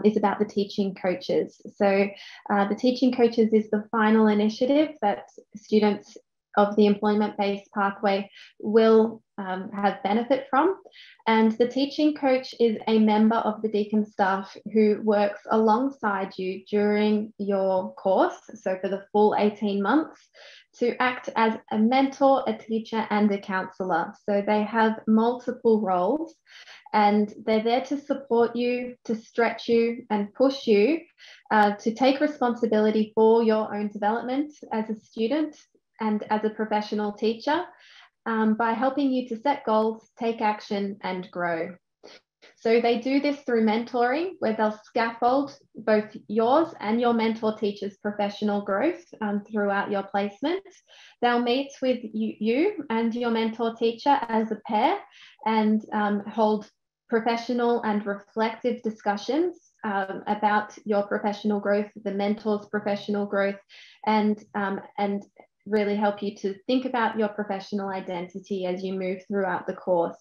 is about the teaching coaches. So the teaching coaches is the final initiative that students of the employment-based pathway will have benefit from. And the teaching coach is a member of the Deakin staff who works alongside you during your course, so for the full 18 months, to act as a mentor, a teacher, and a counsellor. So they have multiple roles, and they're there to support you, to stretch you, and push you to take responsibility for your own development as a student and as a professional teacher, by helping you to set goals, take action, and grow. So they do this through mentoring, where they'll scaffold both yours and your mentor teacher's professional growth throughout your placement. They'll meet with you and your mentor teacher as a pair and hold professional and reflective discussions about your professional growth, the mentor's professional growth, and really help you to think about your professional identity as you move throughout the course.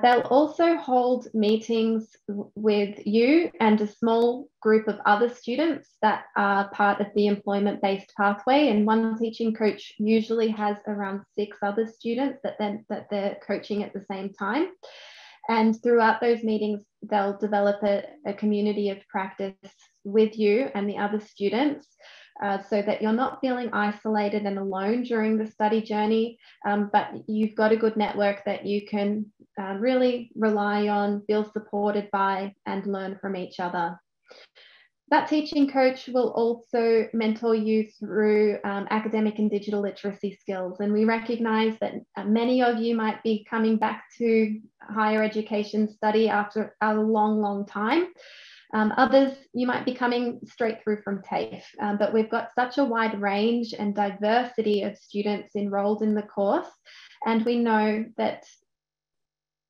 They'll also hold meetings with you and a small group of other students that are part of the employment-based pathway, and one teaching coach usually has around 6 other students that they're coaching at the same time. And throughout those meetings, they'll develop a community of practice with you and the other students, so that you're not feeling isolated and alone during the study journey, but you've got a good network that you can really rely on, feel supported by, and learn from each other. That teaching coach will also mentor you through academic and digital literacy skills. And we recognise that many of you might be coming back to higher education study after a long, long time. Others, you might be coming straight through from TAFE, but we've got such a wide range and diversity of students enrolled in the course. And we know that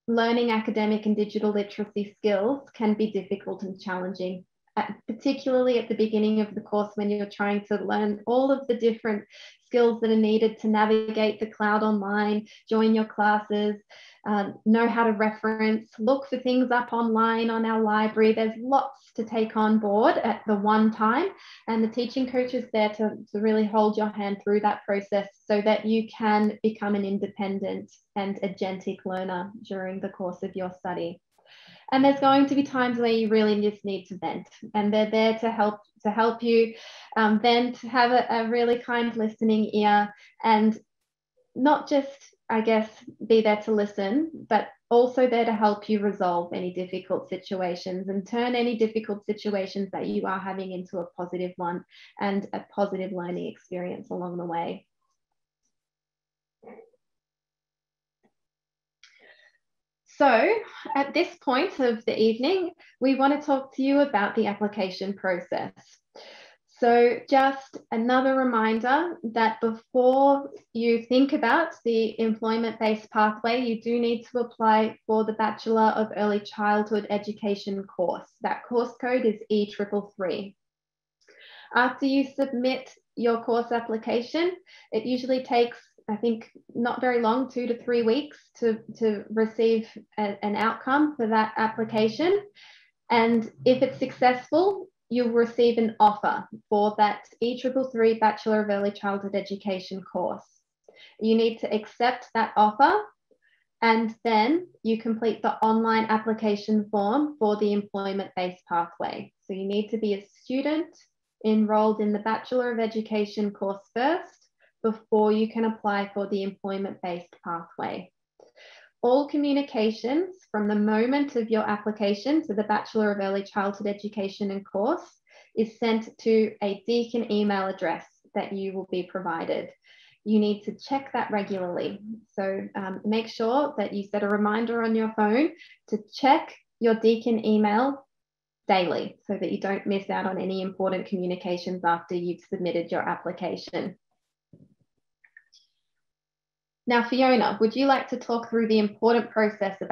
learning academic and digital literacy skills can be difficult and challenging, particularly at the beginning of the course when you're trying to learn all of the different skills that are needed to navigate the cloud online, join your classes, know how to reference, look for things up online on our library. There's lots to take on board at the one time, and the teaching coach is there to really hold your hand through that process so that you can become an independent and agentic learner during the course of your study. And there's going to be times where you really just need to vent, and they're there to help you vent, have a really kind listening ear, and not just, I guess, be there to listen, but also there to help you resolve any difficult situations and turn any difficult situations that you are having into a positive one and a positive learning experience along the way. So at this point of the evening, we want to talk to you about the application process. So just another reminder that before you think about the employment-based pathway, you do need to apply for the Bachelor of Early Childhood Education course. That course code is E333. After you submit your course application, it usually takes, I think, not very long, 2 to 3 weeks to receive an outcome for that application. And if it's successful, you'll receive an offer for that E333 Bachelor of Early Childhood Education course. You need to accept that offer, and then you complete the online application form for the employment-based pathway. So you need to be a student enrolled in the Bachelor of Education course first before you can apply for the employment-based pathway. All communications from the moment of your application to the Bachelor of Early Childhood Education and course is sent to a Deakin email address that you will be provided. You need to check that regularly. So make sure that you set a reminder on your phone to check your Deakin email daily so that you don't miss out on any important communications after you've submitted your application. Now, Fiona, would you like to talk through the important process of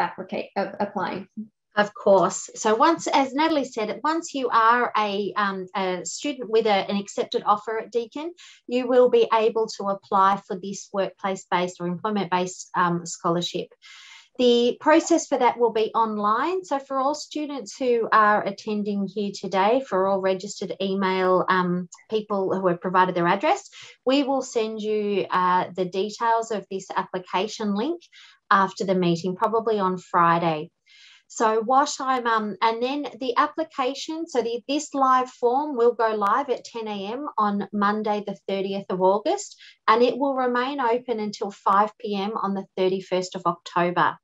applying? Of course. So once, as Natalie said, once you are a student with an accepted offer at Deakin, you will be able to apply for this workplace-based or employment-based scholarship. The process for that will be online. So for all students who are attending here today, for all registered email people who have provided their address, we will send you the details of this application link after the meeting, probably on Friday. So what I'm, and then the application, so this live form will go live at 10 a.m. on Monday, the 30th of August, and it will remain open until 5 p.m. on the 31st of October.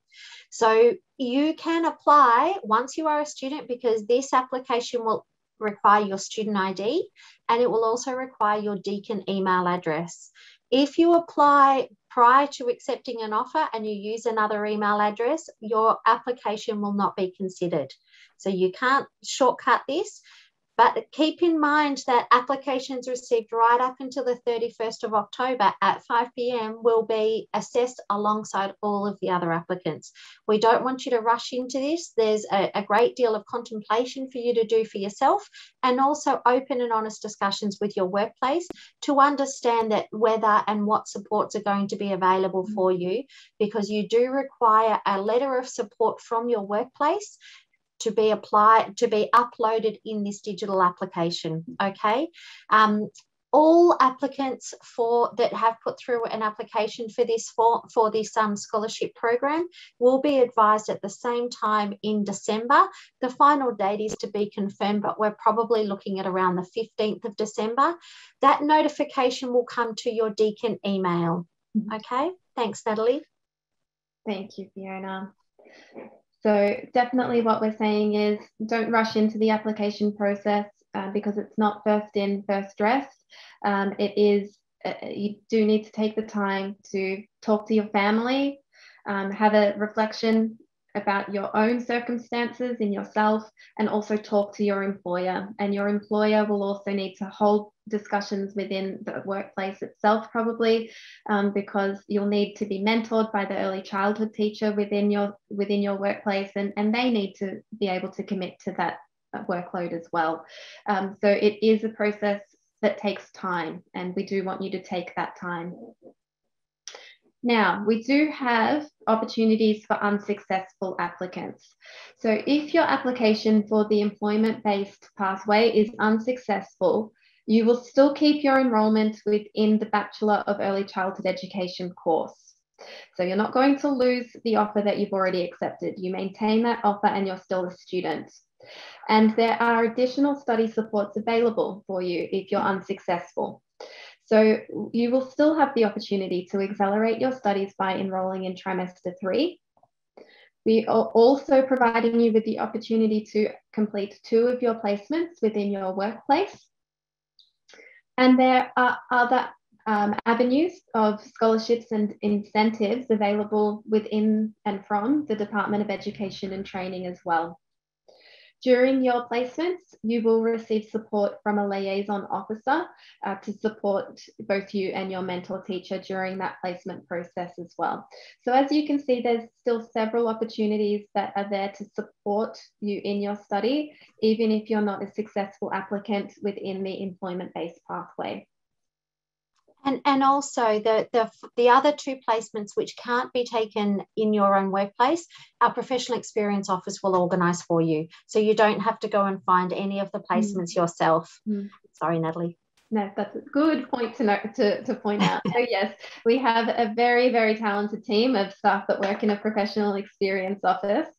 So you can apply once you are a student, because this application will require your student ID, and it will also require your Deakin email address. If you apply prior to accepting an offer and you use another email address, your application will not be considered. So you can't shortcut this. But keep in mind that applications received right up until the 31st of October at 5 p.m. will be assessed alongside all of the other applicants. We don't want you to rush into this. There's a great deal of contemplation for you to do for yourself, and also open and honest discussions with your workplace to understand that whether and what supports are going to be available for you, because you do require a letter of support from your workplace to be uploaded in this digital application. Okay. All applicants that have put through an application for this scholarship program will be advised at the same time in December. The final date is to be confirmed, but we're probably looking at around the 15th of December. That notification will come to your Deakin email. Okay. Thanks, Natalie. Thank you, Fiona. So definitely what we're saying is don't rush into the application process because it's not first in, first dressed. You do need to take the time to talk to your family, have a reflection about your own circumstances in yourself, and also talk to your employer. And your employer will also need to hold discussions within the workplace itself, probably, because you'll need to be mentored by the early childhood teacher within your workplace, and they need to be able to commit to that workload as well. So it is a process that takes time, and we do want you to take that time. Now, we do have opportunities for unsuccessful applicants. So if your application for the employment-based pathway is unsuccessful, you will still keep your enrolment within the Bachelor of Early Childhood Education course. So you're not going to lose the offer that you've already accepted. You maintain that offer and you're still a student. And there are additional study supports available for you if you're unsuccessful. So you will still have the opportunity to accelerate your studies by enrolling in trimester 3. We are also providing you with the opportunity to complete 2 of your placements within your workplace. And there are other avenues of scholarships and incentives available within and from the Department of Education and Training as well. During your placements, you will receive support from a liaison officer to support both you and your mentor teacher during that placement process as well. So as you can see, there's still several opportunities that are there to support you in your study, even if you're not a successful applicant within the employment-based pathway. And also the other 2 placements which can't be taken in your own workplace, our professional experience office will organise for you. So you don't have to go and find any of the placements yourself. Sorry, Natalie. No, that's a good point to point out. So yes, we have a very, very talented team of staff that work in a professional experience office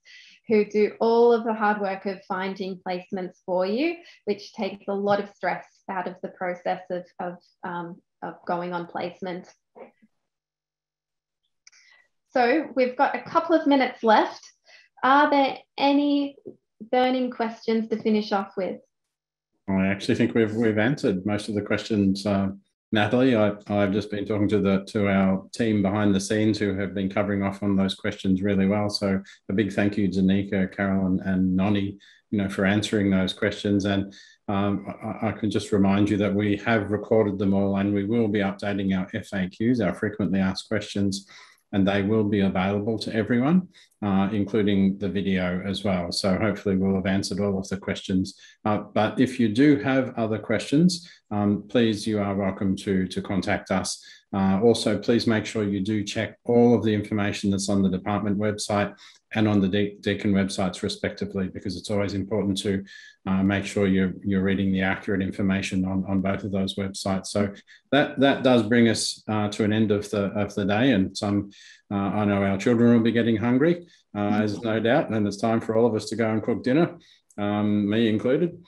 who do all of the hard work of finding placements for you, which takes a lot of stress out of the process of going on placement. So we've got a couple of minutes left. Are there any burning questions to finish off with? I actually think we've answered most of the questions, Natalie. I've just been talking to our team behind the scenes who have been covering off on those questions really well. So a big thank you, Danica, Carol, and Noni, for answering those questions. And I can just remind you that we have recorded them all, and we will be updating our FAQs, our frequently asked questions, and they will be available to everyone, including the video as well. So hopefully we'll have answered all of the questions. But if you do have other questions, please, you are welcome to contact us. Also, please make sure you do check all of the information that's on the department website and on the Deakin websites respectively, because it's always important to make sure you're reading the accurate information on both of those websites. So that does bring us to an end of the day, and I know our children will be getting hungry, as no doubt, and it's time for all of us to go and cook dinner, me included.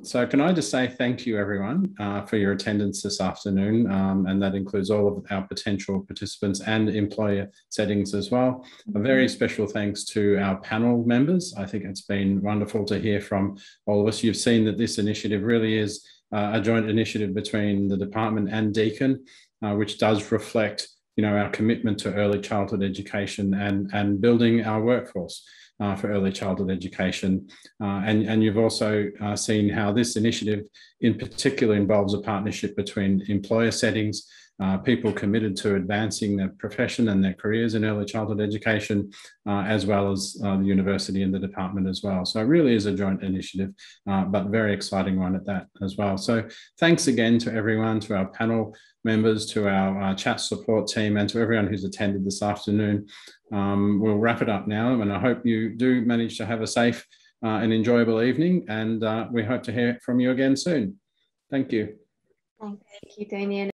So can I just say thank you, everyone, for your attendance this afternoon, and that includes all of our potential participants and employer settings as well. A very special thanks to our panel members. I think it's been wonderful to hear from all of us. You've seen that this initiative really is a joint initiative between the department and Deakin, which does reflect, you know, our commitment to early childhood education and building our workforce for early childhood education. And you've also seen how this initiative in particular involves a partnership between employer settings, people committed to advancing their profession and their careers in early childhood education, as well as the university and the department as well. So it really is a joint initiative, but very exciting one at that as well. So thanks again to everyone, to our panel members, to our chat support team, and to everyone who's attended this afternoon. We'll wrap it up now, and I hope you do manage to have a safe and enjoyable evening, and we hope to hear from you again soon. Thank you. Thank you, Damien.